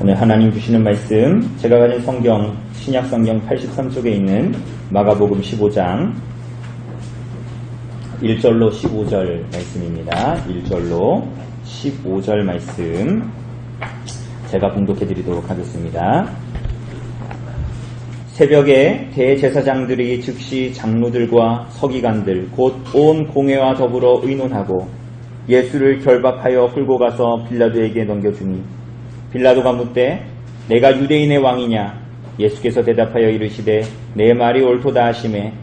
오늘 하나님 주시는 말씀, 제가 가진 성경, 신약성경 83쪽에 있는 마가복음 15장 1절로 15절 말씀입니다. 1절로 15절 말씀 제가 봉독해 드리도록 하겠습니다. 새벽에 대제사장들이 즉시 장로들과 서기관들 곧 온 공회와 더불어 의논하고 예수를 결박하여 끌고 가서 빌라도에게 넘겨주니 빌라도가 묻되 내가 유대인의 왕이냐? 예수께서 대답하여 이르시되 내 말이 옳도다 하시매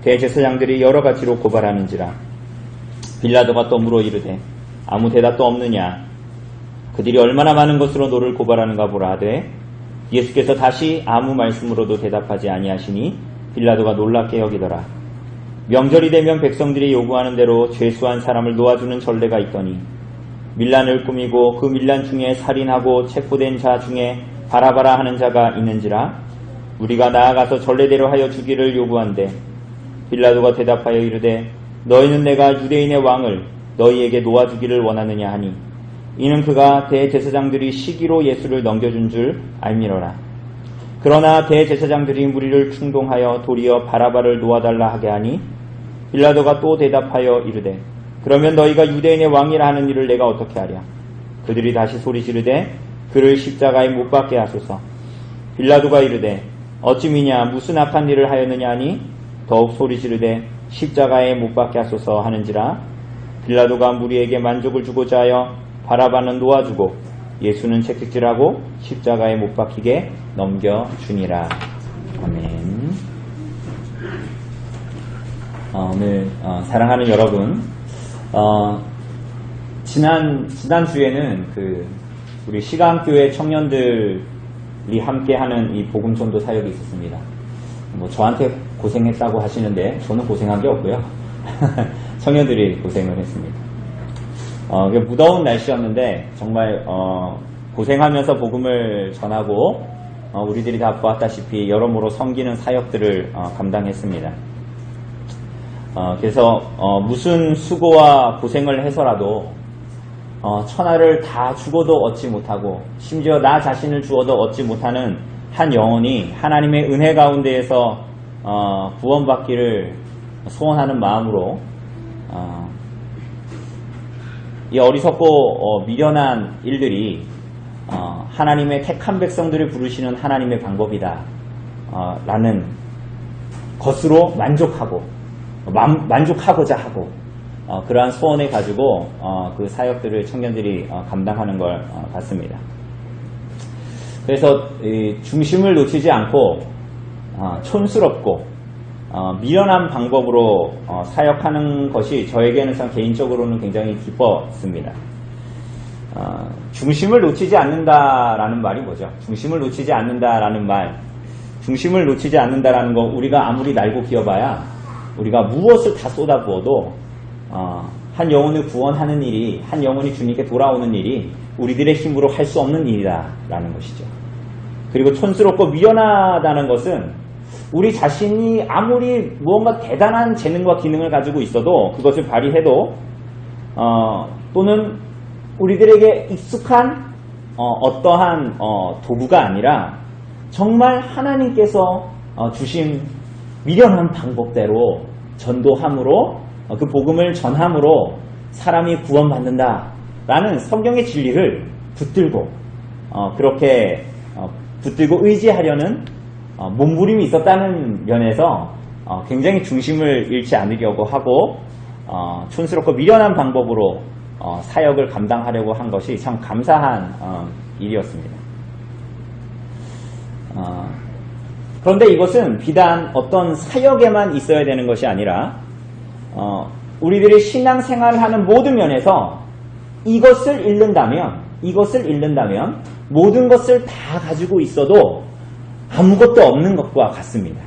대제사장들이 여러 가지로 고발하는지라. 빌라도가 또 물어 이르되 아무 대답도 없느냐? 그들이 얼마나 많은 것으로 너를 고발하는가 보라 하되 예수께서 다시 아무 말씀으로도 대답하지 아니하시니 빌라도가 놀랍게 여기더라. 명절이 되면 백성들이 요구하는 대로 죄수한 사람을 놓아주는 전례가 있더니 밀란을 꾸미고 그 밀란 중에 살인하고 체포된 자 중에 바라바라 하는 자가 있는지라. 우리가 나아가서 전례대로 하여 주기를 요구한대. 빌라도가 대답하여 이르되 너희는 내가 유대인의 왕을 너희에게 놓아주기를 원하느냐 하니 이는 그가 대제사장들이 시기로 예수를 넘겨준 줄 알미러라. 그러나 대제사장들이 무리를 충동하여 도리어 바라바를 놓아달라 하게 하니 빌라도가 또 대답하여 이르되 그러면 너희가 유대인의 왕이라 하는 일을 내가 어떻게 하랴? 그들이 다시 소리 지르되 그를 십자가에 못 박게 하소서. 빌라도가 이르되 어찌미냐 무슨 악한 일을 하였느냐 하니 더욱 소리 지르되 십자가에 못 박게 하소서 하는지라. 빌라도가 무리에게 만족을 주고자 하여 바라바는 놓아주고 예수는 채찍질하고 십자가에 못 박히게 넘겨주니라. 아멘. 오늘 사랑하는 여러분, 지난주에는 우리 시강교회 청년들이 함께하는 이 복음전도 사역이 있었습니다. 저한테 고생했다고 하시는데 저는 고생한 게 없고요. 청년들이 고생을 했습니다. 무더운 날씨였는데 정말 고생하면서 복음을 전하고 우리들이 다 보았다시피 여러모로 섬기는 사역들을 감당했습니다. 그래서 무슨 수고와 고생을 해서라도 천하를 다 주고도 얻지 못하고 심지어 나 자신을 주어도 얻지 못하는 한 영혼이 하나님의 은혜 가운데에서 구원받기를 소원하는 마음으로 이 어리석고 미련한 일들이 하나님의 택한 백성들을 부르시는 하나님의 방법이다 라는 것으로 만족하고자 하고 그러한 소원을 가지고 그 사역들을 청년들이 감당하는 걸 같습니다. 그래서 중심을 놓치지 않고 촌스럽고 미련한 방법으로 사역하는 것이 저에게는 참 개인적으로는 굉장히 기뻤습니다. 중심을 놓치지 않는다라는 말이 뭐죠? 중심을 놓치지 않는다라는 말, 중심을 놓치지 않는다라는 거 우리가 아무리 날고 기어봐야 우리가 무엇을 다 쏟아부어도 한 영혼을 구원하는 일이, 한 영혼이 주님께 돌아오는 일이 우리들의 힘으로 할 수 없는 일이다라는 것이죠. 그리고 촌스럽고 미련하다는 것은 우리 자신이 아무리 무언가 대단한 재능과 기능을 가지고 있어도 그것을 발휘해도 또는 우리들에게 익숙한 어떠한 도구가 아니라 정말 하나님께서 주신 미련한 방법대로 전도함으로 그 복음을 전함으로 사람이 구원받는다라는 성경의 진리를 붙들고 그렇게 붙들고 의지하려는 몸부림이 있었다는 면에서 굉장히 중심을 잃지 않으려고 하고 촌스럽고 미련한 방법으로 사역을 감당하려고 한 것이 참 감사한 일이었습니다. 그런데 이것은 비단 어떤 사역에만 있어야 되는 것이 아니라 우리들이 신앙생활을 하는 모든 면에서 이것을 잃는다면 모든 것을 다 가지고 있어도 아무것도 없는 것과 같습니다.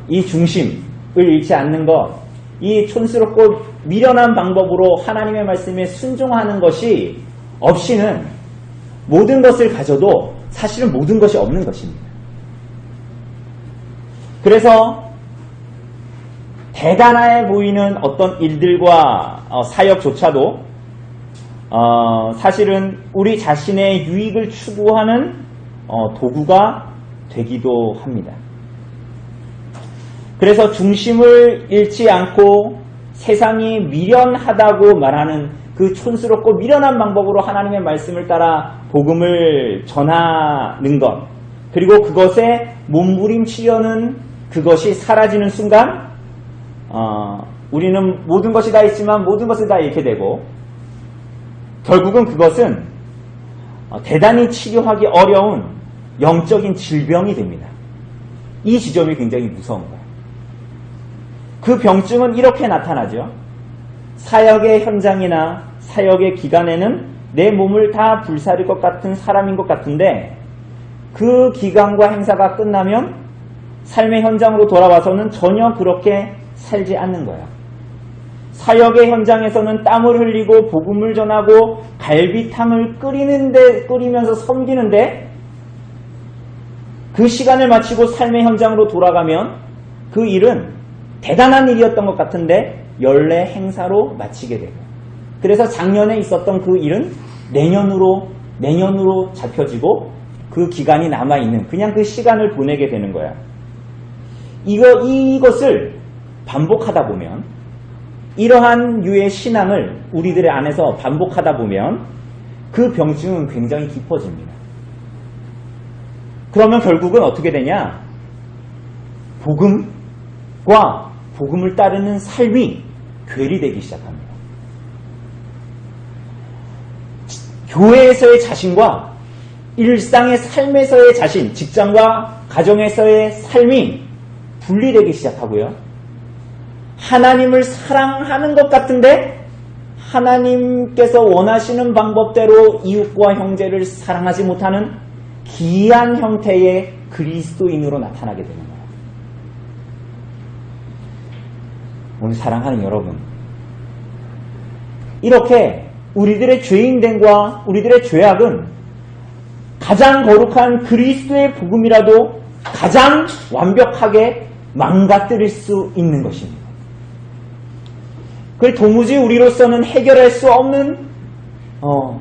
이 중심을 잃지 않는 것, 이 촌스럽고 미련한 방법으로 하나님의 말씀에 순종하는 것이 없이는 모든 것을 가져도 사실은 모든 것이 없는 것입니다. 그래서 대단해 보이는 어떤 일들과 사역조차도 사실은 우리 자신의 유익을 추구하는 도구가 되기도 합니다. 그래서 중심을 잃지 않고 세상이 미련하다고 말하는 그 촌스럽고 미련한 방법으로 하나님의 말씀을 따라 복음을 전하는 것, 그리고 그것에 몸부림치려는 그것이 사라지는 순간 우리는 모든 것이 다 있지만 모든 것을 다 잃게 되고, 결국은 그것은 대단히 치료하기 어려운 영적인 질병이 됩니다. 이 지점이 굉장히 무서운 거예요. 그 병증은 이렇게 나타나죠. 사역의 현장이나 사역의 기간에는 내 몸을 다 불사를 것 같은 사람인 것 같은데, 그 기간과 행사가 끝나면 삶의 현장으로 돌아와서는 전혀 그렇게 살지 않는 거예요. 사역의 현장에서는 땀을 흘리고 복음을 전하고 갈비탕을 끓이면서 섬기는데, 그 시간을 마치고 삶의 현장으로 돌아가면 그 일은 대단한 일이었던 것 같은데 연례 행사로 마치게 되고, 그래서 작년에 있었던 그 일은 내년으로 잡혀지고 그 기간이 남아있는 그냥 그 시간을 보내게 되는 거야. 이것을 반복하다 보면, 이러한 유의 신앙을 우리들의 안에서 반복하다 보면 그 병증은 굉장히 깊어집니다. 그러면 결국은 어떻게 되냐? 복음과 복음을 따르는 삶이 괴리되기 시작합니다. 교회에서의 자신과 일상의 삶에서의 자신, 직장과 가정에서의 삶이 분리되기 시작하고요. 하나님을 사랑하는 것 같은데 하나님께서 원하시는 방법대로 이웃과 형제를 사랑하지 못하는 기이한 형태의 그리스도인으로 나타나게 되는 거예요. 오늘 사랑하는 여러분, 이렇게 우리들의 죄인됨과 우리들의 죄악은 가장 거룩한 그리스도의 복음이라도 가장 완벽하게 망가뜨릴 수 있는 것입니다. 그걸 도무지 우리로서는 해결할 수 없는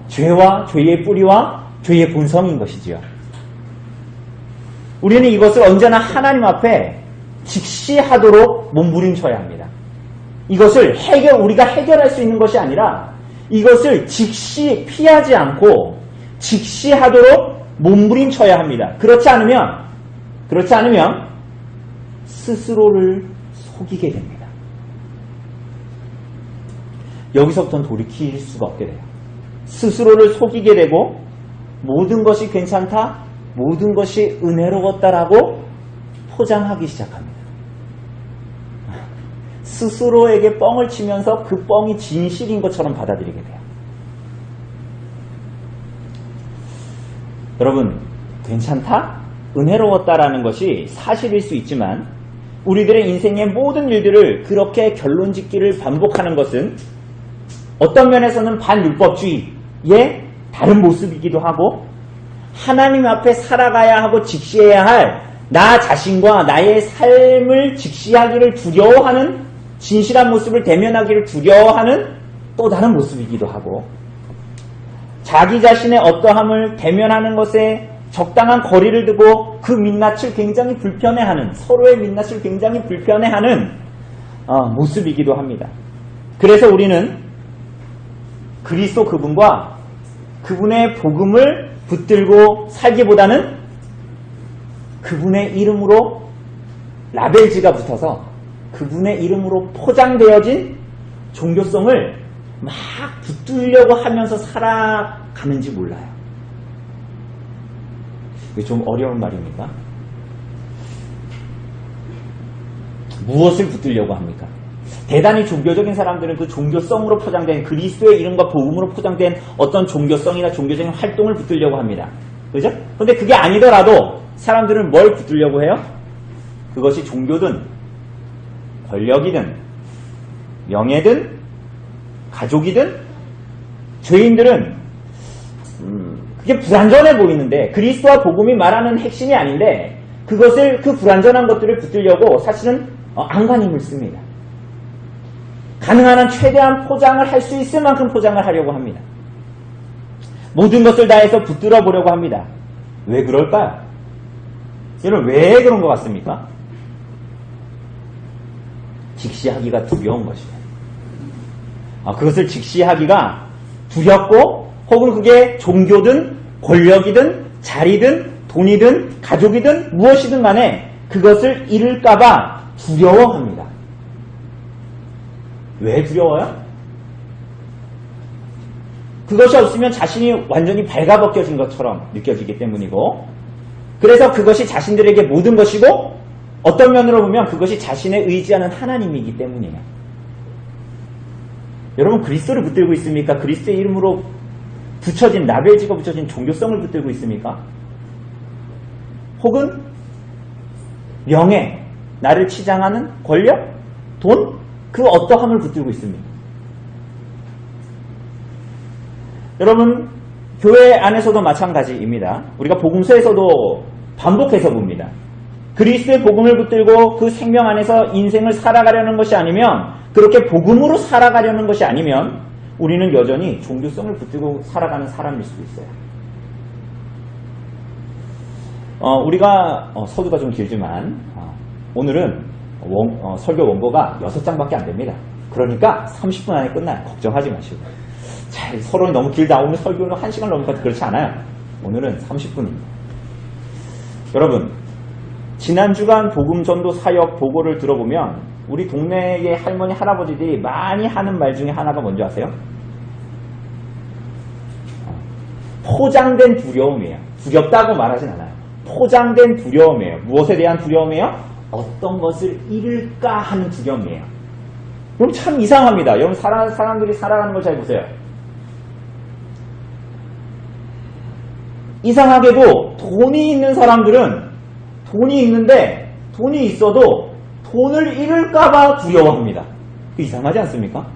죄와 죄의 뿌리와 죄의 본성인 것이지요. 우리는 이것을 언제나 하나님 앞에 직시하도록 몸부림쳐야 합니다. 이것을 우리가 해결할 수 있는 것이 아니라 이것을 직시 피하지 않고 직시하도록 몸부림쳐야 합니다. 그렇지 않으면 스스로를 속이게 됩니다. 여기서부터는 돌이킬 수가 없게 돼요. 스스로를 속이게 되고 모든 것이 괜찮다, 모든 것이 은혜로웠다라고 포장하기 시작합니다. 스스로에게 뻥을 치면서 그 뻥이 진실인 것처럼 받아들이게 돼요. 여러분, 괜찮다? 은혜로웠다라는 것이 사실일 수 있지만 우리들의 인생의 모든 일들을 그렇게 결론짓기를 반복하는 것은 어떤 면에서는 반율법주의의 다른 모습이기도 하고, 하나님 앞에 살아가야 하고 직시해야 할 나 자신과 나의 삶을 직시하기를 두려워하는, 진실한 모습을 대면하기를 두려워하는 또 다른 모습이기도 하고, 자기 자신의 어떠함을 대면하는 것에 적당한 거리를 두고 그 민낯을 굉장히 불편해하는, 서로의 민낯을 굉장히 불편해하는 모습이기도 합니다. 그래서 우리는 그리스도 그분과 그분의 복음을 붙들고 살기보다는 그분의 이름으로 라벨지가 붙어서 그분의 이름으로 포장되어진 종교성을 막 붙들려고 하면서 살아가는지 몰라요. 이게 좀 어려운 말입니까? 무엇을 붙들려고 합니까? 대단히 종교적인 사람들은 그 종교성으로 포장된 그리스도의 이름과 복음으로 포장된 어떤 종교성이나 종교적인 활동을 붙들려고 합니다. 그죠? 근데 그게 아니더라도 사람들은 뭘 붙들려고 해요? 그것이 종교든 권력이든 명예든 가족이든, 죄인들은 그게 불완전해 보이는데 그리스도와 복음이 말하는 핵심이 아닌데 그 불완전한 것들을 붙들려고 사실은 안간힘을 씁니다. 가능한 한 최대한 포장을 할 수 있을 만큼 포장을 하려고 합니다. 모든 것을 다해서 붙들어 보려고 합니다. 왜 그럴까요? 여러분, 왜 그런 것 같습니까? 직시하기가 두려운 것이에요. 그것을 직시하기가 두렵고, 혹은 그게 종교든 권력이든 자리든 돈이든 가족이든 무엇이든 간에 그것을 잃을까봐 두려워합니다. 왜 두려워요? 그것이 없으면 자신이 완전히 발가벗겨진 것처럼 느껴지기 때문이고, 그래서 그것이 자신들에게 모든 것이고, 어떤 면으로 보면 그것이 자신의 의지하는 하나님이기 때문이에요. 여러분, 그리스도를 붙들고 있습니까? 그리스도의 이름으로 붙여진, 라벨지가 붙여진 종교성을 붙들고 있습니까? 혹은 명예, 나를 치장하는 권력, 돈, 그 어떠함을 붙들고 있습니다. 여러분, 교회 안에서도 마찬가지입니다. 우리가 복음서에서도 반복해서 봅니다. 그리스도의 복음을 붙들고 그 생명 안에서 인생을 살아가려는 것이 아니면, 그렇게 복음으로 살아가려는 것이 아니면 우리는 여전히 종교성을 붙들고 살아가는 사람일 수도 있어요. 우리가 서두가 좀 길지만 오늘은 설교 원고가 6장밖에 안 됩니다. 그러니까 30분 안에 끝나요. 걱정하지 마시고. 잘, 서론이 너무 길다. 오늘 설교는 1시간 넘으니까 그렇지 않아요. 오늘은 30분입니다. 여러분, 지난 주간 복음 전도 사역 보고를 들어보면 우리 동네의 할머니, 할아버지들이 많이 하는 말 중에 하나가 뭔지 아세요? 포장된 두려움이에요. 두렵다고 말하진 않아요. 포장된 두려움이에요. 무엇에 대한 두려움이에요? 어떤 것을 잃을까 하는 두려움이에요. 그럼 참 이상합니다. 여러분, 사람들이 살아가는 걸 잘 보세요. 이상하게도 돈이 있는 사람들은 돈이 있는데, 돈이 있어도 돈을 잃을까봐 두려워합니다. 이상하지 않습니까?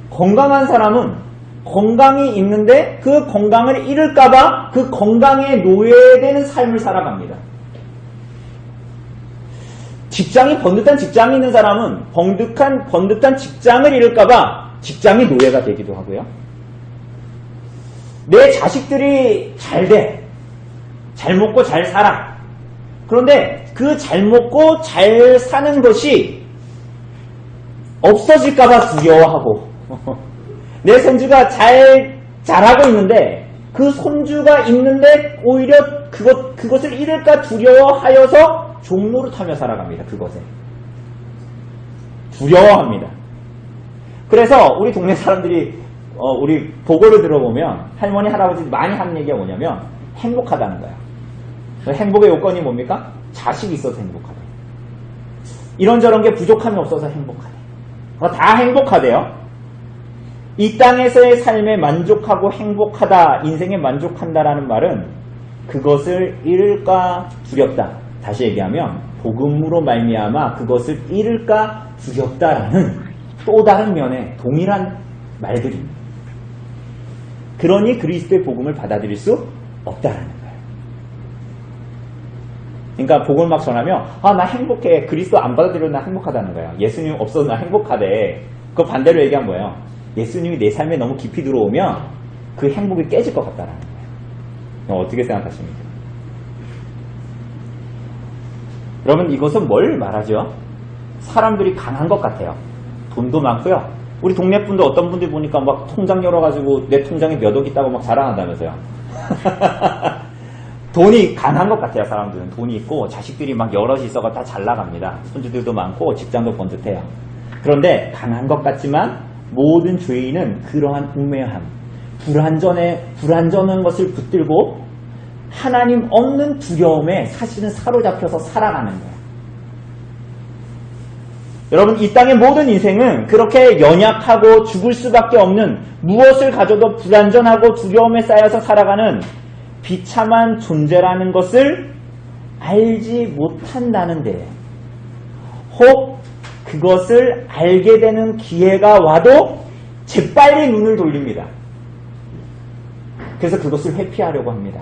건강한 사람은 건강이 있는데 그 건강을 잃을까봐 그 건강에 노예되는 삶을 살아갑니다. 직장이 번듯한 직장이 있는 사람은 번듯한 직장을 잃을까봐 직장이 노예가 되기도 하고요. 내 자식들이 잘 돼. 잘 먹고 잘 살아. 그런데 그 잘 먹고 잘 사는 것이 없어질까봐 두려워하고, 내 손주가 잘 자라고 있는데 그 손주가 있는데 오히려 그것을 잃을까 두려워하여서 종노릇하며 살아갑니다. 그것에 두려워합니다. 그래서 우리 동네 사람들이 우리 보고를 들어보면 할머니, 할아버지들이 많이 하는 얘기가 뭐냐면 행복하다는 거예요. 행복의 요건이 뭡니까? 자식이 있어서 행복하다. 이런저런 게 부족함이 없어서 행복하다. 다 행복하대요. 이 땅에서의 삶에 만족하고 행복하다, 인생에 만족한다라는 말은 그것을 잃을까 두렵다. 다시 얘기하면 복음으로 말미암아 그것을 잃을까 두렵다라는 또 다른 면의 동일한 말들입니다. 그러니 그리스도의 복음을 받아들일 수 없다라는 거예요. 그러니까 복음을 막 전하면 나 행복해. 그리스도 안 받아들여도 나 행복하다는 거예요. 예수님 없어도 나 행복하대. 그 반대로 얘기한 거예요. 예수님이 내 삶에 너무 깊이 들어오면 그 행복이 깨질 것 같다는 거예요. 어떻게 생각하십니까? 여러분, 이것은 뭘 말하죠? 사람들이 강한 것 같아요. 돈도 많고요. 우리 동네 분도 어떤 분들 보니까 막 통장 열어가지고 내 통장에 몇 억 있다고 막 자랑한다면서요. 돈이 강한 것 같아요. 사람들은 돈이 있고 자식들이 막 여럿이 있어가 다 잘 나갑니다. 손주들도 많고 직장도 번듯해요. 그런데 강한 것 같지만 모든 죄인은 그러한 우매함, 불완전한 것을 붙들고 하나님 없는 두려움에 사실은 사로잡혀서 살아가는 거예요. 여러분, 이 땅의 모든 인생은 그렇게 연약하고 죽을 수밖에 없는, 무엇을 가져도 불완전하고 두려움에 쌓여서 살아가는 비참한 존재라는 것을 알지 못한다는데, 혹 그것을 알게 되는 기회가 와도 재빨리 눈을 돌립니다. 그래서 그것을 회피하려고 합니다.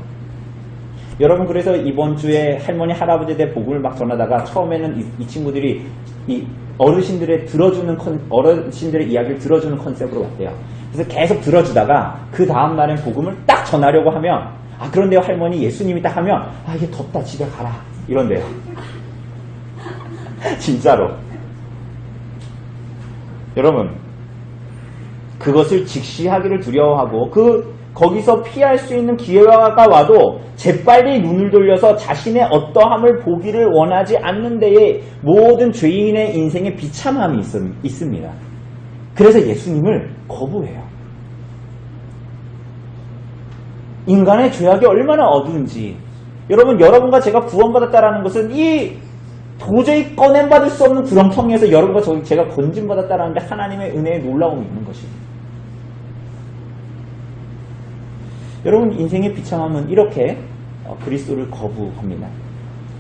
여러분, 그래서 이번 주에 할머니, 할아버지에 복음을 막 전하다가 처음에는 이 친구들이 이 어르신들의 이야기를 들어주는 컨셉으로 왔대요. 그래서 계속 들어주다가 그 다음 날엔 복음을 딱 딱 전하려고 하면 그런데요 할머니 예수님이 딱 하면 이게 덥다 집에 가라 이런데요. 진짜로. 여러분 그것을 직시하기를 두려워하고 거기서 피할 수 있는 기회가 와도 재빨리 눈을 돌려서 자신의 어떠함을 보기를 원하지 않는 데에 모든 죄인의 인생에 비참함이 있습니다. 그래서 예수님을 거부해요. 인간의 죄악이 얼마나 어두운지 여러분 여러분과 제가 구원받았다라는 것은 이 도저히 꺼낸받을 수 없는 구렁텅이에서 여러분과 제가 건진받았다라는 데 하나님의 은혜의 놀라움이 있는 것입니다. 여러분 인생의 비참함은 이렇게 그리스도를 거부합니다.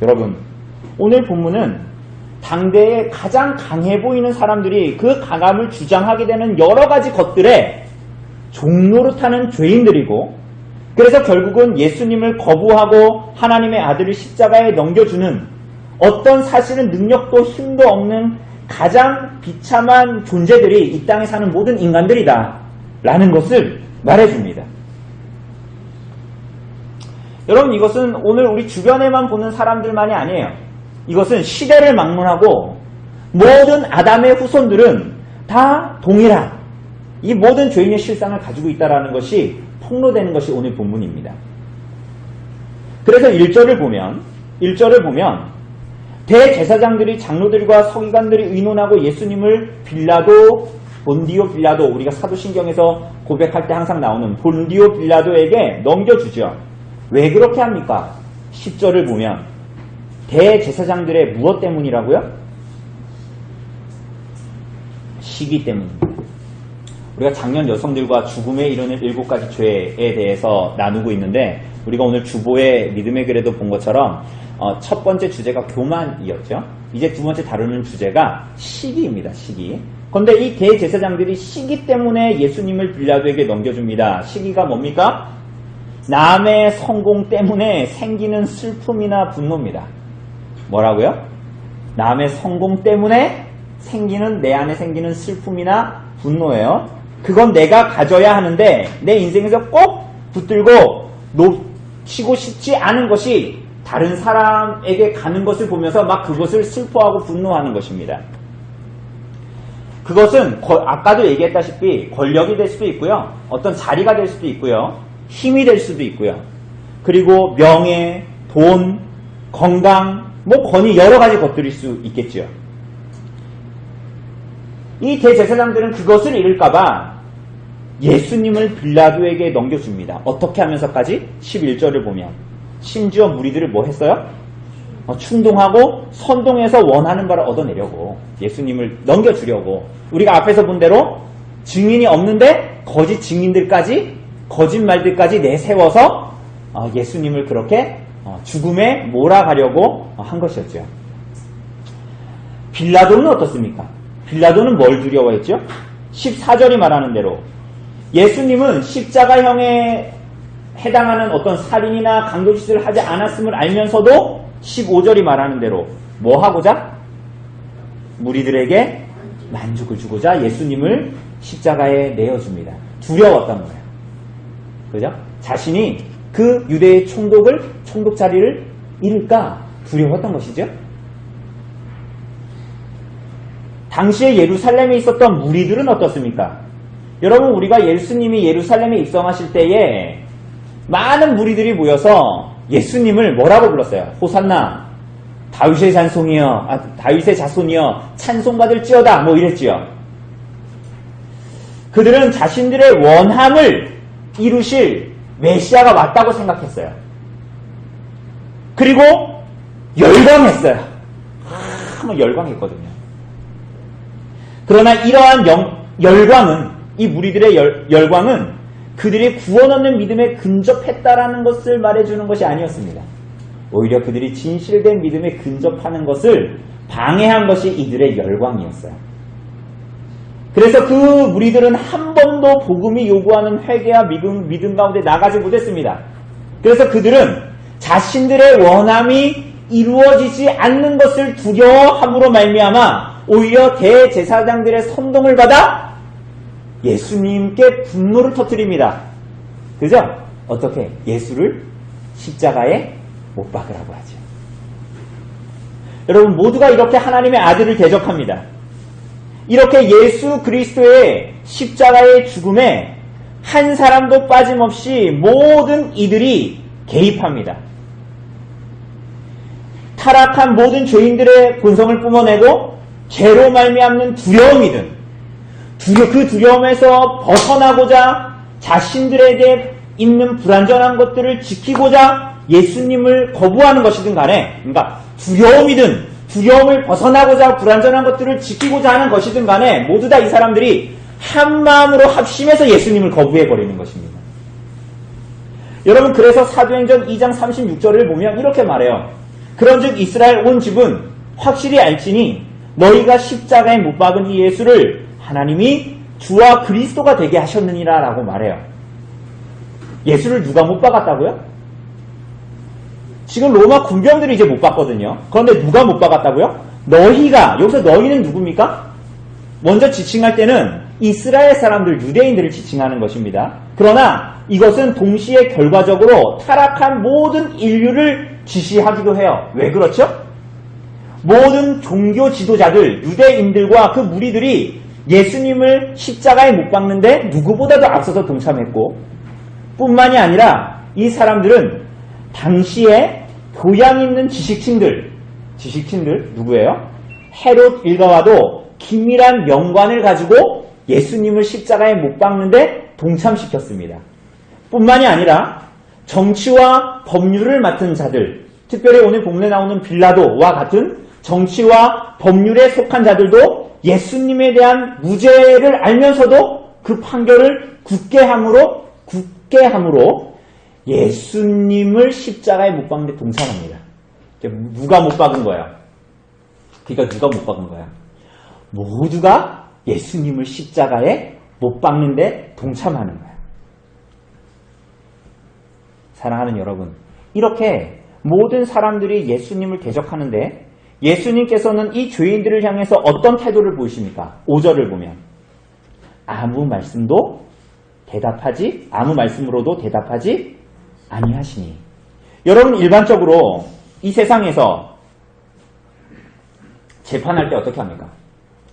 여러분 오늘 본문은 당대에 가장 강해 보이는 사람들이 그 강함을 주장하게 되는 여러 가지 것들에 종노릇하는 죄인들이고 그래서 결국은 예수님을 거부하고 하나님의 아들을 십자가에 넘겨주는 어떤 사실은 능력도 힘도 없는 가장 비참한 존재들이 이 땅에 사는 모든 인간들이다 라는 것을 말해줍니다. 여러분 이것은 오늘 우리 주변에만 보는 사람들만이 아니에요. 이것은 시대를 막론하고 모든 아담의 후손들은 다 동일한 이 모든 죄인의 실상을 가지고 있다는 것이 폭로되는 것이 오늘 본문입니다. 그래서 1절을 보면 대제사장들이 장로들과 서기관들이 의논하고 예수님을 본디오 빌라도 우리가 사도신경에서 고백할 때 항상 나오는 본디오 빌라도에게 넘겨주죠. 왜 그렇게 합니까? 10절을 보면 대제사장들의 무엇 때문이라고요? 시기 때문입니다. 우리가 작년 여성들과 죽음에 이르는 7가지 죄에 대해서 나누고 있는데 우리가 오늘 주보의 믿음의 글에도 본 것처럼 첫 번째 주제가 교만이었죠. 이제 두 번째 다루는 주제가 시기입니다. 시기. 그런데 이 대제사장들이 시기 때문에 예수님을 빌라도에게 넘겨줍니다. 시기가 뭡니까? 남의 성공 때문에 생기는 슬픔이나 분노입니다. 뭐라고요? 남의 성공 때문에 내 안에 생기는 슬픔이나 분노예요. 그건 내가 가져야 하는데 내 인생에서 꼭 붙들고 놓치고 싶지 않은 것이 다른 사람에게 가는 것을 보면서 막 그것을 슬퍼하고 분노하는 것입니다. 그것은 아까도 얘기했다시피 권력이 될 수도 있고요. 어떤 자리가 될 수도 있고요. 힘이 될 수도 있고요. 그리고 명예, 돈, 건강, 권위 여러 가지 것들일 수 있겠죠. 이 대제사장들은 그것을 잃을까봐 예수님을 빌라도에게 넘겨줍니다. 어떻게 하면서까지? 11절을 보면 심지어 무리들을 뭐 했어요? 충동하고 선동해서 원하는 바를 얻어내려고 예수님을 넘겨주려고 우리가 앞에서 본 대로 증인이 없는데 거짓 증인들까지 거짓말들까지 내세워서 예수님을 그렇게 죽음에 몰아가려고 한 것이었죠. 빌라도는 어떻습니까? 빌라도는 뭘 두려워했죠? 14절이 말하는 대로 예수님은 십자가형에 해당하는 어떤 살인이나 강도짓을 하지 않았음을 알면서도 15절이 말하는 대로 뭐 하고자? 무리들에게 만족을 주고자 예수님을 십자가에 내어줍니다. 두려웠던 거예요. 그죠? 자신이 그 유대의 총독 자리를 잃을까 두려웠던 것이죠. 당시에 예루살렘에 있었던 무리들은 어떻습니까? 여러분 우리가 예수님이 예루살렘에 입성하실 때에 많은 무리들이 모여서 예수님을 뭐라고 불렀어요? 호산나 다윗의 다윗의 자손이여 찬송받을지어다 이랬지요. 그들은 자신들의 원함을 이루실 메시아가 왔다고 생각했어요. 그리고 열광했어요. 열광했거든요. 그러나 이러한 열광은 이 무리들의 열광은 그들이 구원 얻는 믿음에 근접했다라는 것을 말해주는 것이 아니었습니다. 오히려 그들이 진실된 믿음에 근접하는 것을 방해한 것이 이들의 열광이었어요. 그래서 그 무리들은 한 번도 복음이 요구하는 회개와 믿음 가운데 나가지 못했습니다. 그래서 그들은 자신들의 원함이 이루어지지 않는 것을 두려워함으로 말미암아 오히려 대제사장들의 선동을 받아 예수님께 분노를 터뜨립니다. 그죠? 어떻게? 예수를 십자가에 못 박으라고 하죠. 여러분 모두가 이렇게 하나님의 아들을 대적합니다. 이렇게 예수 그리스도의 십자가의 죽음에 한 사람도 빠짐없이 모든 이들이 개입합니다. 타락한 모든 죄인들의 본성을 뿜어내고 죄로 말미암는 두려움이든 그 두려움에서 벗어나고자 자신들에게 있는 불완전한 것들을 지키고자 예수님을 거부하는 것이든 간에, 그러니까 두려움을 벗어나고자 불완전한 것들을 지키고자 하는 것이든 간에 모두 다 이 사람들이 한 마음으로 합심해서 예수님을 거부해버리는 것입니다. 여러분 그래서 사도행전 2장 36절을 보면 이렇게 말해요. 그런즉 이스라엘 온 집은 확실히 알지니 너희가 십자가에 못 박은 이 예수를 하나님이 주와 그리스도가 되게 하셨느니라 라고 말해요. 예수를 누가 못 박았다고요? 지금 로마 군병들이 이제 못 박거든요. 그런데 누가 못 박았다고요? 너희가, 여기서 너희는 누굽니까? 먼저 지칭할 때는 이스라엘 사람들, 유대인들을 지칭하는 것입니다. 그러나 이것은 동시에 결과적으로 타락한 모든 인류를 지시하기도 해요. 왜 그렇죠? 모든 종교 지도자들, 유대인들과 그 무리들이 예수님을 십자가에 못 박는데 누구보다도 앞서서 동참했고, 뿐만이 아니라 이 사람들은 당시에 교양 있는 지식층들 누구예요? 헤롯 일가와도 긴밀한 연관을 가지고 예수님을 십자가에 못 박는데 동참시켰습니다. 뿐만이 아니라 정치와 법률을 맡은 자들, 특별히 오늘 본문에 나오는 빌라도와 같은 정치와 법률에 속한 자들도 예수님에 대한 무죄를 알면서도 그 판결을 굳게 함으로 예수님을 십자가에 못 박는 데 동참합니다. 누가 못 박은 거야? 그러니까 누가 못 박은 거야? 모두가 예수님을 십자가에 못 박는 데 동참하는 거야. 사랑하는 여러분, 이렇게 모든 사람들이 예수님을 대적하는데 예수님께서는 이 죄인들을 향해서 어떤 태도를 보이십니까? 5절을 보면 아무 말씀으로도 대답하지 아니하시니. 여러분 일반적으로 이 세상에서 재판할 때 어떻게 합니까?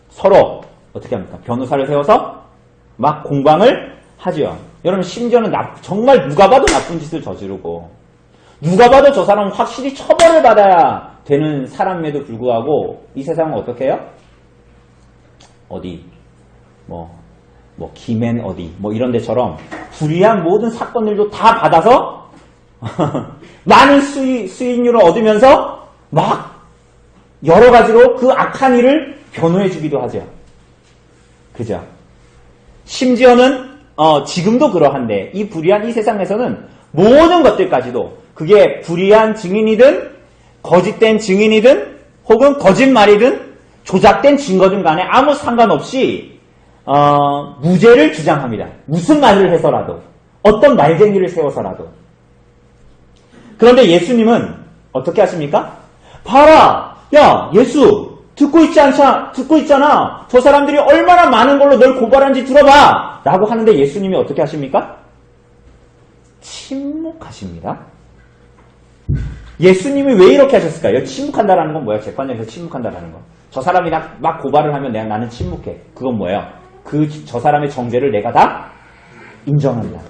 서로 어떻게 합니까? 변호사를 세워서 막 공방을 하죠. 여러분 심지어는 정말 누가 봐도 나쁜 짓을 저지르고 누가 봐도 저 사람은 확실히 처벌을 받아야 되는 사람임에도 불구하고 이 세상은 어떻게 해요? 어디 김앤 어디 이런 데처럼 불이한 모든 사건들도 다 받아서 많은 수익률을 얻으면서 막 여러 가지로 그 악한 일을 변호해 주기도 하죠. 그죠? 심지어는 지금도 그러한데 이 불의한 이 세상에서는 모든 것들까지도 그게 불의한 증인이든 거짓된 증인이든 혹은 거짓말이든 조작된 증거든 간에 아무 상관없이 무죄를 주장합니다. 무슨 말을 해서라도 어떤 말쟁이를 세워서라도. 그런데 예수님은 어떻게 하십니까? 봐라! 야 예수 듣고 있잖아. 저 사람들이 얼마나 많은 걸로 널 고발한지 들어봐! 라고 하는데 예수님이 어떻게 하십니까? 침묵하십니다. 예수님이 왜 이렇게 하셨을까요? 침묵한다라는 건 뭐예요? 재판장에서 침묵한다라는 거. 저 사람이 막 고발을 하면 나는 침묵해. 그건 뭐예요? 저 사람의 정죄를 내가 다 인정한다.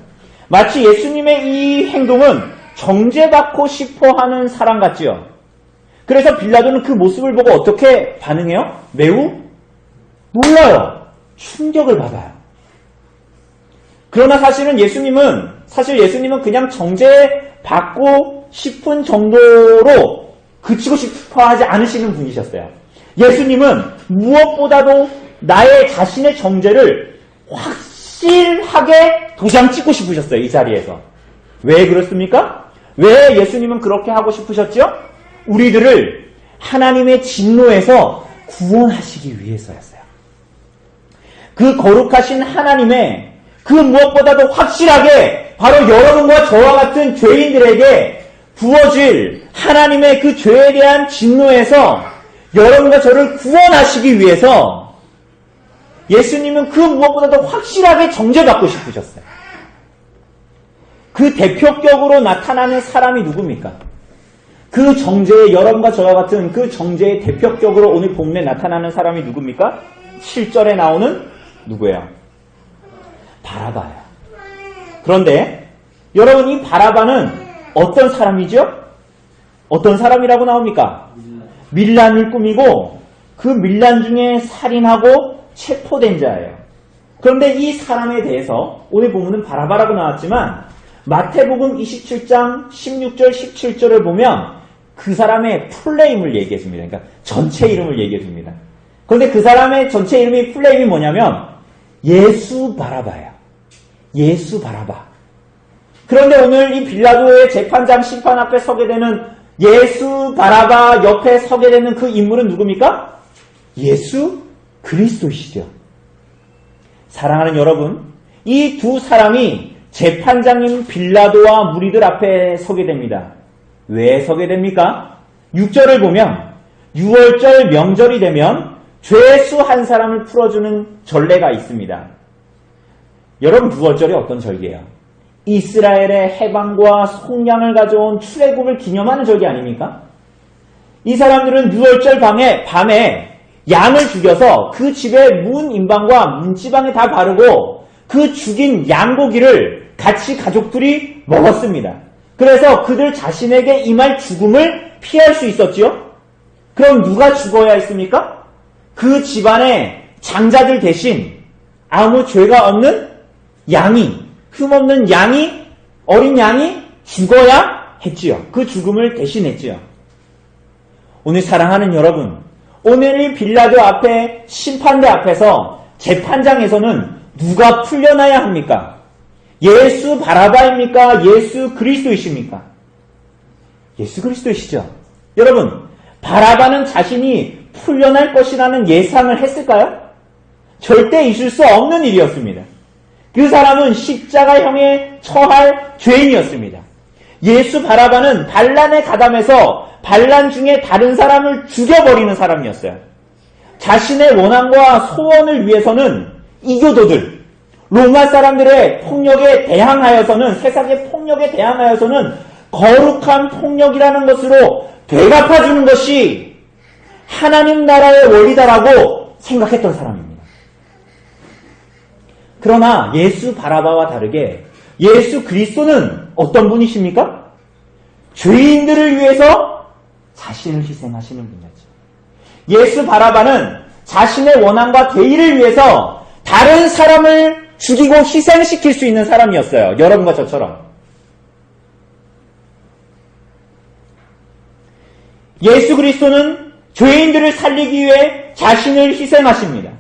마치 예수님의 이 행동은 정죄받고 싶어하는 사람 같지요. 그래서 빌라도는 그 모습을 보고 어떻게 반응해요? 매우 놀라요. 충격을 받아요. 그러나 사실 예수님은 그냥 정죄받고 싶은 정도로 그치고 싶어 하지 않으시는 분이셨어요. 예수님은 무엇보다도 나의 자신의 정죄를 확실하게 도장 찍고 싶으셨어요. 이 자리에서. 왜 그렇습니까? 왜 예수님은 그렇게 하고 싶으셨죠? 우리들을 하나님의 진노에서 구원하시기 위해서였어요. 그 거룩하신 하나님의 그 무엇보다도 확실하게 바로 여러분과 저와 같은 죄인들에게 부어질 하나님의 그 죄에 대한 진노에서 여러분과 저를 구원하시기 위해서 예수님은 그 무엇보다도 확실하게 정죄받고 싶으셨어요. 그 대표격으로 나타나는 사람이 누굽니까? 그 정죄의, 여러분과 저와 같은 그 정죄의 대표격으로 오늘 본문에 나타나는 사람이 누굽니까? 7절에 나오는 누구예요? 바라바예요. 그런데 여러분, 이 바라바는 어떤 사람이죠? 어떤 사람이라고 나옵니까? 밀란을 꾸미고 그 밀란 중에 살인하고 체포된 자예요. 그런데 이 사람에 대해서 오늘 본문은 바라바라고 나왔지만 마태복음 27장 16절 17절을 보면 그 사람의 풀네임을 얘기해줍니다. 그러니까 전체 이름을 얘기해줍니다. 그런데 그 사람의 전체 이름이 풀네임이 뭐냐면 예수 바라바예요. 예수 바라바. 그런데 오늘 이 빌라도의 재판장 심판 앞에 서게 되는 예수 바라바 옆에 서게 되는 그 인물은 누굽니까? 예수 그리스도시죠. 사랑하는 여러분, 이 두 사람이 재판장인 빌라도와 무리들 앞에 서게 됩니다. 왜 서게 됩니까? 6절을 보면 6월절 명절이 되면 죄수 한 사람을 풀어주는 전례가 있습니다. 여러분, 6월절이 어떤 절기예요? 이스라엘의 해방과 속량을 가져온 출애굽을 기념하는 절기 아닙니까? 이 사람들은 6월절 밤에 양을 죽여서 그 집의 문 임방과 문지방에 다 바르고 그 죽인 양고기를 같이 가족들이 먹었습니다. 그래서 그들 자신에게 임할 죽음을 피할 수 있었지요? 그럼 누가 죽어야 했습니까? 그 집안의 장자들 대신 아무 죄가 없는 양이, 흠없는 양이, 어린 양이 죽어야 했지요. 그 죽음을 대신했지요. 오늘 사랑하는 여러분, 오늘 이 빌라도 앞에 심판대 앞에서 재판장에서는 누가 풀려나야 합니까? 예수 바라바입니까? 예수 그리스도이십니까? 예수 그리스도이시죠. 여러분, 바라바는 자신이 풀려날 것이라는 예상을 했을까요? 절대 있을 수 없는 일이었습니다. 그 사람은 십자가형에 처할 죄인이었습니다. 예수 바라바는 반란에 가담해서 반란 중에 다른 사람을 죽여버리는 사람이었어요. 자신의 원함과 소원을 위해서는 이교도들, 로마 사람들의 폭력에 대항하여서는, 세상의 폭력에 대항하여서는 거룩한 폭력이라는 것으로 되갚아주는 것이 하나님 나라의 원리다라고 생각했던 사람입니다. 그러나 예수 바라바와 다르게 예수 그리스도는 어떤 분이십니까? 죄인들을 위해서 자신을 희생하시는 분이었죠. 예수 바라바는 자신의 원함과 대의를 위해서 다른 사람을 죽이고 희생시킬 수 있는 사람이었어요. 여러분과 저처럼. 예수 그리스도는 죄인들을 살리기 위해 자신을 희생하십니다.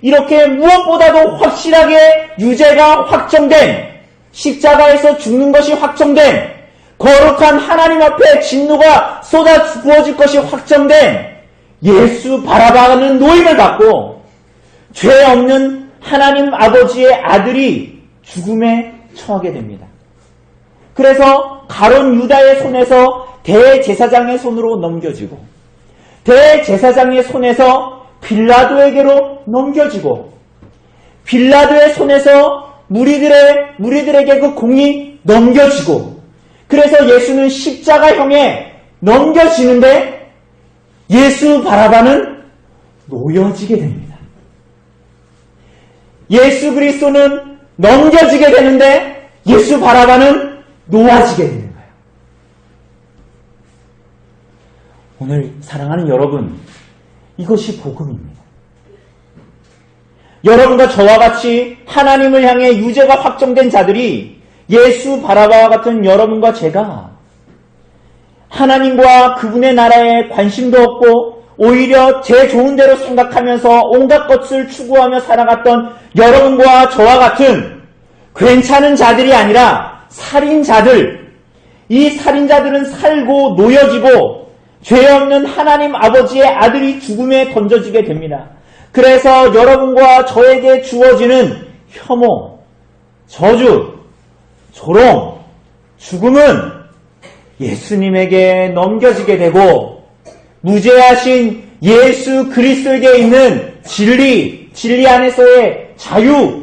이렇게 무엇보다도 확실하게 유죄가 확정된, 십자가에서 죽는 것이 확정된, 거룩한 하나님 앞에 진노가 쏟아 부어질 것이 확정된 예수 바라바는 노임을 받고 죄 없는 하나님 아버지의 아들이 죽음에 처하게 됩니다. 그래서 가룟 유다의 손에서 대제사장의 손으로 넘겨지고 대제사장의 손에서 빌라도에게로 넘겨지고 빌라도의 손에서 무리들에게 그 공이 넘겨지고 그래서 예수는 십자가형에 넘겨지는데 예수 바라바는 놓여지게 됩니다. 예수 그리스도는 넘겨지게 되는데 예수 바라바는 놓아지게 되는 거예요. 오늘 사랑하는 여러분, 이것이 복음입니다. 여러분과 저와 같이 하나님을 향해 유죄가 확정된 자들이 예수 바라바와 같은 여러분과 제가 하나님과 그분의 나라에 관심도 없고 오히려 제 좋은 대로 생각하면서 온갖 것을 추구하며 살아갔던 여러분과 저와 같은 괜찮은 자들이 아니라 살인자들, 이 살인자들은 살고 놓여지고 죄 없는 하나님 아버지의 아들이 죽음에 던져지게 됩니다. 그래서 여러분과 저에게 주어지는 혐오, 저주, 조롱, 죽음은 예수님에게 넘겨지게 되고 무죄하신 예수 그리스도에게 있는 진리 안에서의 자유,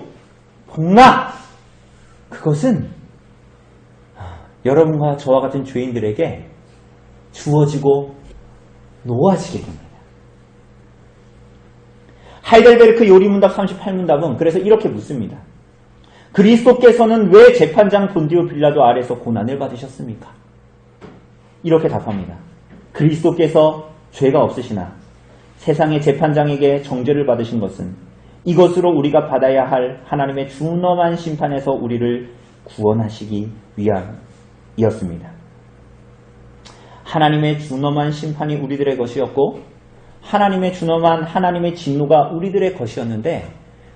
복락, 그것은 여러분과 저와 같은 죄인들에게 주어지고 놓아지게 됩니다. 하이델베르크 요리문답 38문답은 그래서 이렇게 묻습니다. 그리스도께서는 왜 재판장 본디오 빌라도 아래서 고난을 받으셨습니까? 이렇게 답합니다. 그리스도께서 죄가 없으시나 세상의 재판장에게 정죄를 받으신 것은 이것으로 우리가 받아야 할 하나님의 준엄한 심판에서 우리를 구원하시기 위함이었습니다. 하나님의 준엄한 심판이 우리들의 것이었고 하나님의 준엄한 하나님의 진노가 우리들의 것이었는데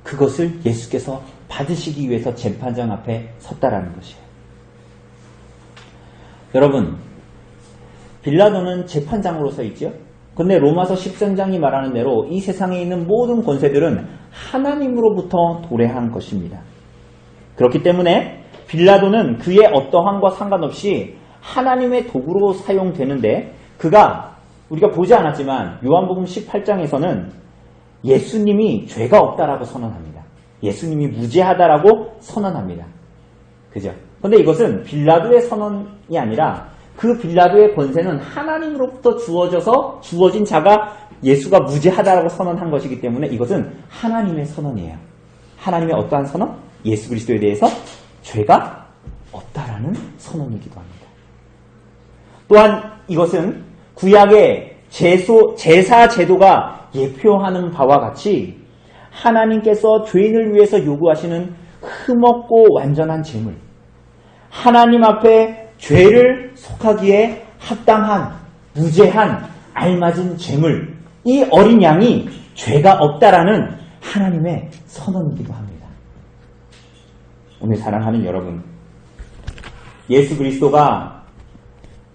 그것을 예수께서 받으시기 위해서 재판장 앞에 섰다라는 것이에요. 여러분, 빌라도는 재판장으로 서 있죠. 근데 로마서 13장이 말하는 대로 이 세상에 있는 모든 권세들은 하나님으로부터 도래한 것입니다. 그렇기 때문에 빌라도는 그의 어떠함과 상관없이 하나님의 도구로 사용되는데 그가 우리가 보지 않았지만 요한복음 18장에서는 예수님이 죄가 없다라고 선언합니다. 예수님이 무죄하다라고 선언합니다. 그죠? 근데 이것은 빌라도의 선언이 아니라 그 빌라도의 권세는 하나님으로부터 주어진 자가 예수가 무죄하다라고 선언한 것이기 때문에 이것은 하나님의 선언이에요. 하나님의 어떠한 선언? 예수 그리스도에 대해서 죄가 없다라는 선언이기도 합니다. 또한 이것은 구약의 제사 제도가 예표하는 바와 같이 하나님께서 죄인을 위해서 요구하시는 흠없고 완전한 제물, 하나님 앞에 죄를 속하기에 합당한, 무죄한, 알맞은 제물, 이 어린 양이 죄가 없다라는 하나님의 선언이기도 합니다. 오늘 사랑하는 여러분, 예수 그리스도가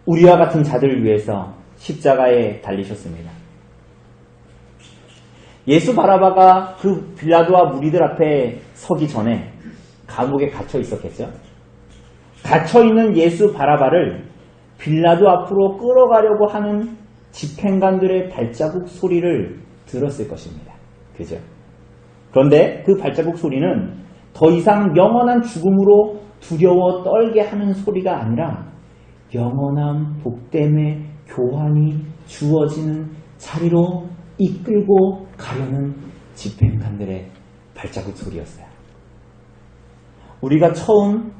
우리와 같은 자들을 위해서 십자가에 달리셨습니다. 예수 바라바가 그 빌라도와 무리들 앞에 서기 전에 감옥에 갇혀 있었겠죠. 갇혀있는 예수 바라바를 빌라도 앞으로 끌어가려고 하는 집행관들의 발자국 소리를 들었을 것입니다. 그죠? 그런데 그 발자국 소리는 더 이상 영원한 죽음으로 두려워 떨게 하는 소리가 아니라 영원한 복됨의 교환이 주어지는 자리로 이끌고 가려는 집행관들의 발자국 소리였어요. 우리가 처음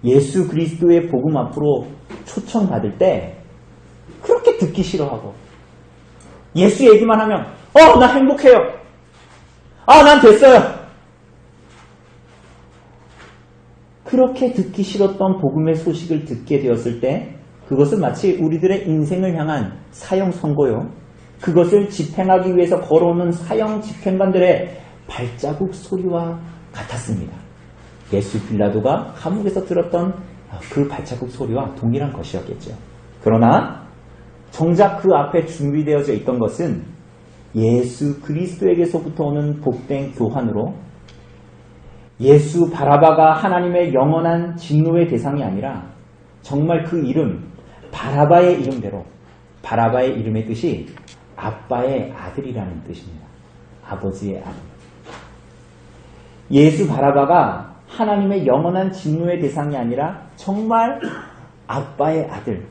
예수 그리스도의 복음 앞으로 초청받을 때 그렇게 듣기 싫어하고 예수 얘기만 하면 나 행복해요. 난 됐어요. 그렇게 듣기 싫었던 복음의 소식을 듣게 되었을 때 그것은 마치 우리들의 인생을 향한 사형 선고요. 그것을 집행하기 위해서 걸어오는 사형 집행관들의 발자국 소리와 같았습니다. 예수 빌라도가 감옥에서 들었던 그 발자국 소리와 동일한 것이었겠죠. 그러나 정작 그 앞에 준비되어져 있던 것은 예수 그리스도에게서부터 오는 복된 교환으로 예수 바라바가 하나님의 영원한 진노의 대상이 아니라 정말 그 이름 바라바의 이름대로 바라바의 이름의 뜻이 아빠의 아들이라는 뜻입니다. 아버지의 아들. 예수 바라바가 하나님의 영원한 진노의 대상이 아니라 정말 아빠의 아들,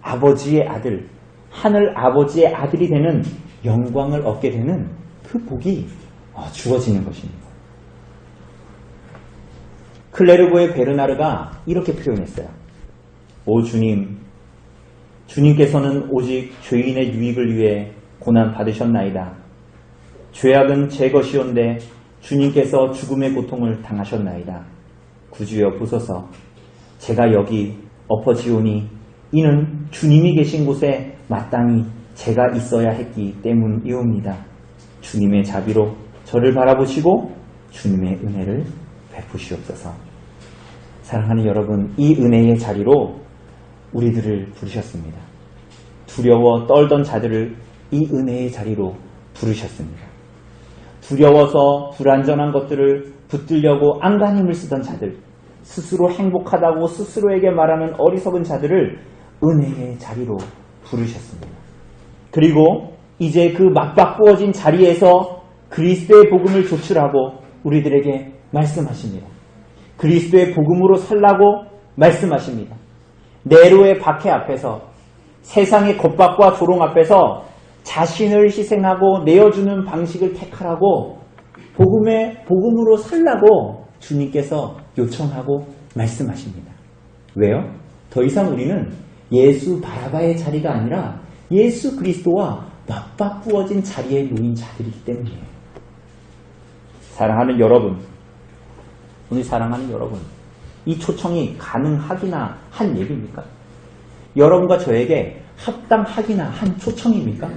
아버지의 아들, 하늘 아버지의 아들이 되는 영광을 얻게 되는 그 복이 주어지는 것입니다. 클레르고의 베르나르가 이렇게 표현했어요. 오 주님, 주님께서는 오직 죄인의 유익을 위해 고난 받으셨나이다. 죄악은 제 것이온데 주님께서 죽음의 고통을 당하셨나이다. 구주여 보소서. 제가 여기 엎어지오니 이는 주님이 계신 곳에 마땅히 제가 있어야 했기 때문이옵니다. 주님의 자비로 저를 바라보시고 주님의 은혜를 베푸시옵소서. 사랑하는 여러분, 이 은혜의 자리로 우리들을 부르셨습니다. 두려워 떨던 자들을 이 은혜의 자리로 부르셨습니다. 두려워서 불완전한 것들을 붙들려고 안간힘을 쓰던 자들, 스스로 행복하다고 스스로에게 말하는 어리석은 자들을 은혜의 자리로 부르셨습니다. 그리고 이제 그 막바꾸어진 자리에서 그리스도의 복음을 조출하고 우리들에게 말씀하십니다. 그리스도의 복음으로 살라고 말씀하십니다. 네로의 박해 앞에서, 세상의 겁박과 조롱 앞에서 자신을 희생하고 내어주는 방식을 택하라고 복음으로 살라고 주님께서 요청하고 말씀하십니다. 왜요? 더 이상 우리는 예수 바라바의 자리가 아니라 예수 그리스도와 맞바꾸어진 자리에 놓인 자들이기 때문이에요. 사랑하는 여러분, 오늘 사랑하는 여러분, 이 초청이 가능하기나 한 얘기입니까? 여러분과 저에게 합당하기나 한 초청입니까?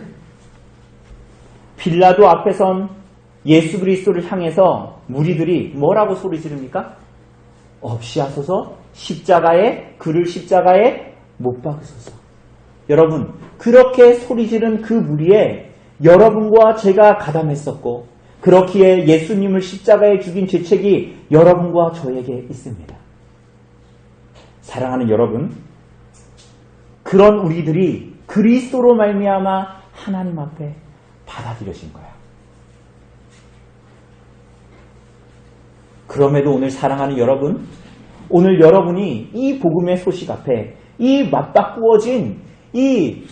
빌라도 앞에선 예수 그리스도를 향해서 무리들이 뭐라고 소리 지릅니까? 없이 하소서, 그를 십자가에 못 박으소서. 여러분, 그렇게 소리 지른 그 무리에 여러분과 제가 가담했었고, 그렇기에 예수님을 십자가에 죽인 죄책이 여러분과 저에게 있습니다. 사랑하는 여러분, 그런 우리들이 그리스도로 말미암아 하나님 앞에 받아들여진 거야. 그럼에도 오늘 사랑하는 여러분, 오늘 여러분이 이 복음의 소식 앞에 이 맞바꾸어진 이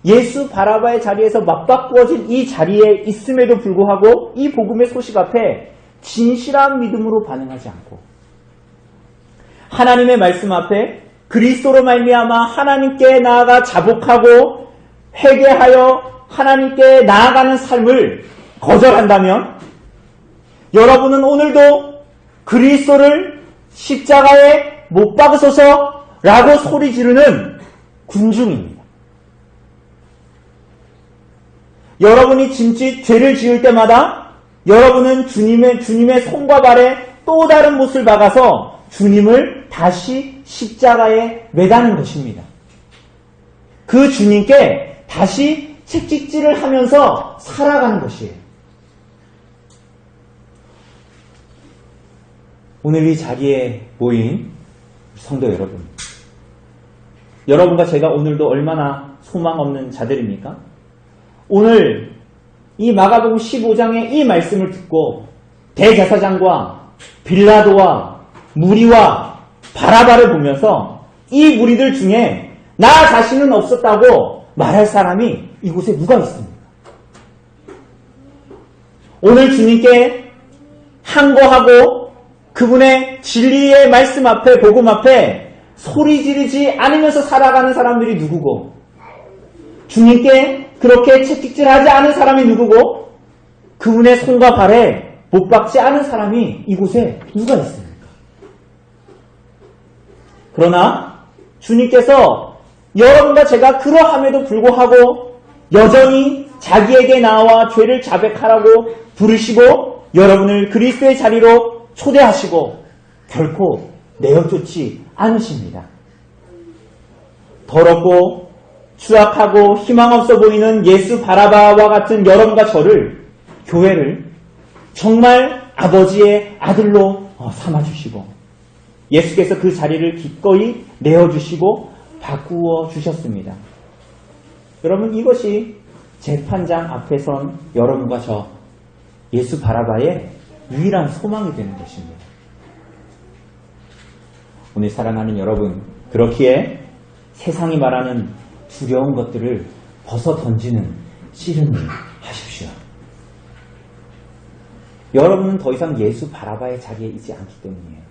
예수 바라바의 자리에서 맞바꾸어진 이 자리에 있음에도 불구하고 이 복음의 소식 앞에 진실한 믿음으로 반응하지 않고 하나님의 말씀 앞에 그리스도로 말미암아 하나님께 나아가 자복하고 회개하여 하나님께 나아가는 삶을 거절한다면 여러분은 오늘도 그리스도를 십자가에 못 박으소서라고 소리 지르는 군중입니다. 여러분이 짐짓 죄를 지을 때마다 여러분은 주님의 손과 발에 또 다른 못을 박아서 주님을 다시 십자가에 매다는 것입니다. 그 주님께 다시 채찍질을 하면서 살아가는 것이에요. 오늘 이 자리에 모인 성도 여러분, 여러분과 제가 오늘도 얼마나 소망 없는 자들입니까? 오늘 이 마가복음 15장의 이 말씀을 듣고 대제사장과 빌라도와 무리와 바라바를 보면서 이 무리들 중에 나 자신은 없었다고 말할 사람이 이곳에 누가 있습니까? 오늘 주님께 항거하고 그분의 진리의 말씀 앞에 복음 앞에 소리 지르지 않으면서 살아가는 사람들이 누구고 주님께 그렇게 채찍질하지 않은 사람이 누구고 그분의 손과 발에 못 박지 않은 사람이 이곳에 누가 있습니까? 그러나 주님께서 여러분과 제가 그러함에도 불구하고 여전히 자기에게 나와 죄를 자백하라고 부르시고 여러분을 그리스도의 자리로 초대하시고 결코 내어쫓지 않으십니다. 더럽고 추악하고 희망 없어 보이는 예수 바라바와 같은 여러분과 저를, 교회를 정말 아버지의 아들로 삼아주시고 예수께서 그 자리를 기꺼이 내어주시고 바꾸어 주셨습니다. 여러분, 이것이 재판장 앞에 선 여러분과 저 예수 바라바의 유일한 소망이 되는 것입니다. 오늘 사랑하는 여러분, 그렇기에 세상이 말하는 두려운 것들을 벗어 던지는 씨름을 하십시오. 여러분은 더 이상 예수 바라바의 자리에 있지 않기 때문이에요.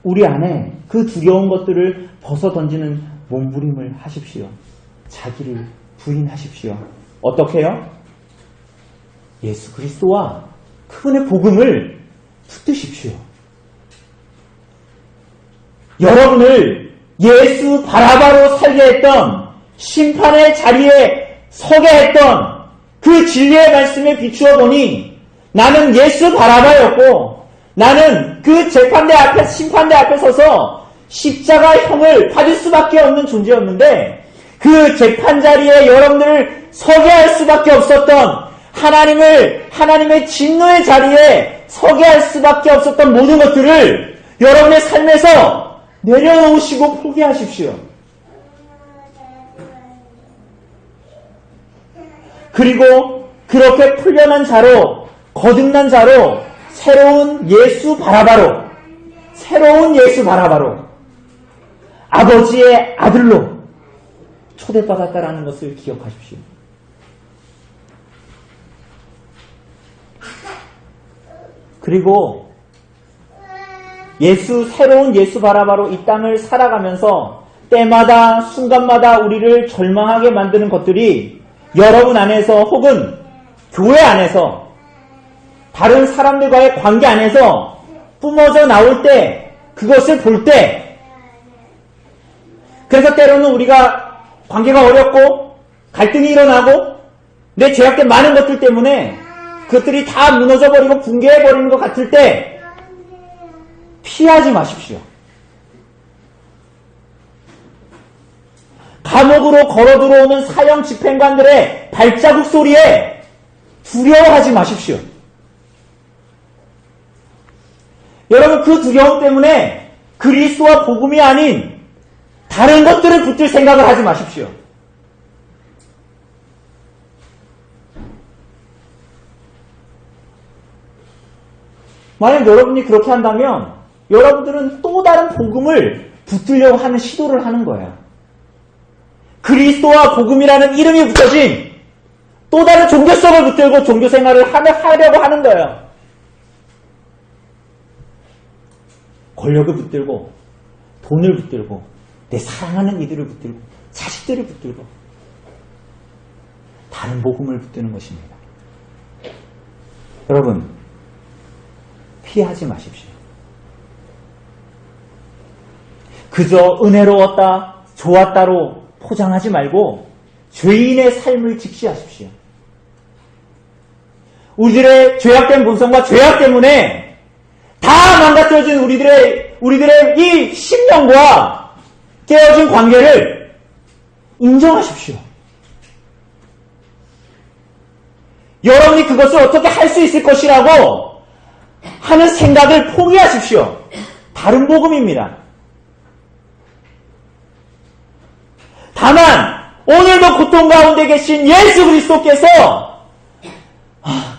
우리 안에 그 두려운 것들을 벗어 던지는 몸부림을 하십시오. 자기를 부인하십시오. 어떻게 해요? 예수 그리스도와 그분의 복음을 붙드십시오. 여러분을 예수 바라바로 살게 했던 심판의 자리에 서게 했던 그 진리의 말씀에 비추어 보니 나는 예수 바라바였고 나는 그 심판대 앞에 서서 십자가형을 받을 수밖에 없는 존재였는데 그 재판 자리에 여러분들을 서게 할 수밖에 없었던 하나님의 진노의 자리에 서게 할 수밖에 없었던 모든 것들을 여러분의 삶에서 내려놓으시고 포기하십시오. 그리고 그렇게 풀려난 자로, 거듭난 자로 새로운 예수 바라바로 아버지의 아들로 초대받았다라는 것을 기억하십시오. 그리고 새로운 예수 바라바로 이 땅을 살아가면서 때마다 순간마다 우리를 절망하게 만드는 것들이 여러분 안에서 혹은 교회 안에서 다른 사람들과의 관계 안에서 뿜어져 나올 때 그것을 볼 때 그래서 때로는 우리가 관계가 어렵고 갈등이 일어나고 내 죄악된 많은 것들 때문에 그것들이 다 무너져버리고 붕괴해버리는 것 같을 때 피하지 마십시오. 감옥으로 걸어 들어오는 사형 집행관들의 발자국 소리에 두려워하지 마십시오. 여러분 그 두려움 때문에 그리스도와 복음이 아닌 다른 것들을 붙들 생각을 하지 마십시오. 만약 여러분이 그렇게 한다면 여러분들은 또 다른 복음을 붙들려고 하는 시도를 하는 거예요. 그리스도와 복음이라는 이름이 붙여진 또 다른 종교성을 붙들고 종교생활을 하려고 하는 거예요. 권력을 붙들고 돈을 붙들고 내 사랑하는 이들을 붙들고 자식들을 붙들고 다른 복음을 붙드는 것입니다. 여러분 피하지 마십시오. 그저 은혜로웠다, 좋았다로 포장하지 말고 죄인의 삶을 직시하십시오. 우리들의 죄악된 본성과 죄악 때문에 다 망가뜨려진 우리들의 이 심령과 깨어진 관계를 인정하십시오. 여러분이 그것을 어떻게 할 수 있을 것이라고 하는 생각을 포기하십시오. 다른 복음입니다. 다만 오늘도 고통 가운데 계신 예수 그리스도께서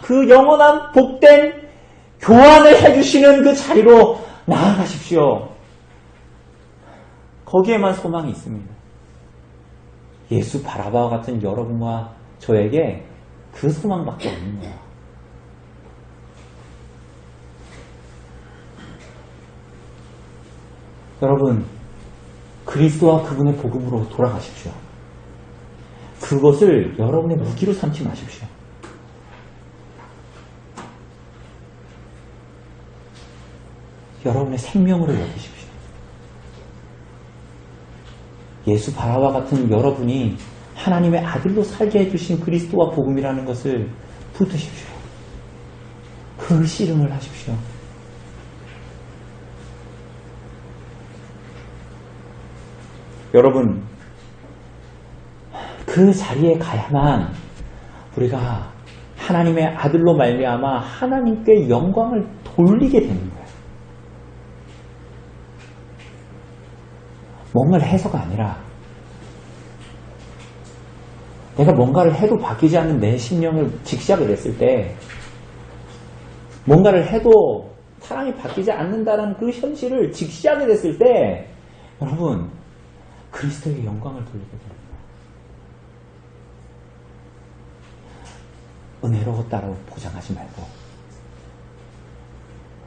그 영원한 복된 교환을 해주시는 그 자리로 나아가십시오. 거기에만 소망이 있습니다. 예수 바라바와 같은 여러분과 저에게 그 소망밖에 없는 거예요. 여러분, 그리스도와 그분의 복음으로 돌아가십시오. 그것을 여러분의 무기로 삼지 마십시오. 여러분의 생명으로 여기십시오. 예수 바라와 같은 여러분이 하나님의 아들로 살게 해주신 그리스도와 복음이라는 것을 붙드십시오. 그 씨름을 하십시오. 여러분, 그 자리에 가야만 우리가 하나님의 아들로 말미암아 하나님께 영광을 돌리게 되는 거예요. 뭔가를 해서가 아니라 내가 뭔가를 해도 바뀌지 않는 내 심령을 직시하게 됐을 때 뭔가를 해도 사랑이 바뀌지 않는다는 그 현실을 직시하게 됐을 때 여러분 그리스도의 영광을 돌리게 됩니다. 은혜로웠다고 포장하지 말고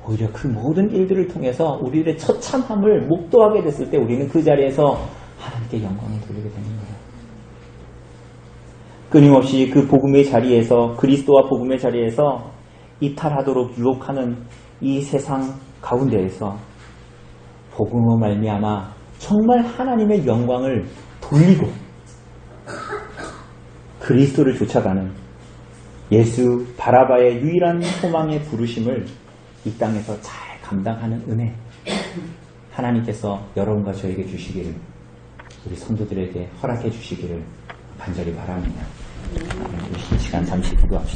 오히려 그 모든 일들을 통해서 우리의 처참함을 목도하게 됐을 때 우리는 그 자리에서 하나님께 영광을 돌리게 되는 거예요. 끊임없이 그 복음의 자리에서 그리스도와 복음의 자리에서 이탈하도록 유혹하는 이 세상 가운데에서 복음으로 말미암아 정말 하나님의 영광을 돌리고 그리스도를 쫓아가는 예수 바라바의 유일한 소망의 부르심을 이 땅에서 잘 감당하는 은혜 하나님께서 여러분과 저에게 주시기를 우리 성도들에게 허락해 주시기를 간절히 바랍니다. 이 시간 잠시 기도합시다.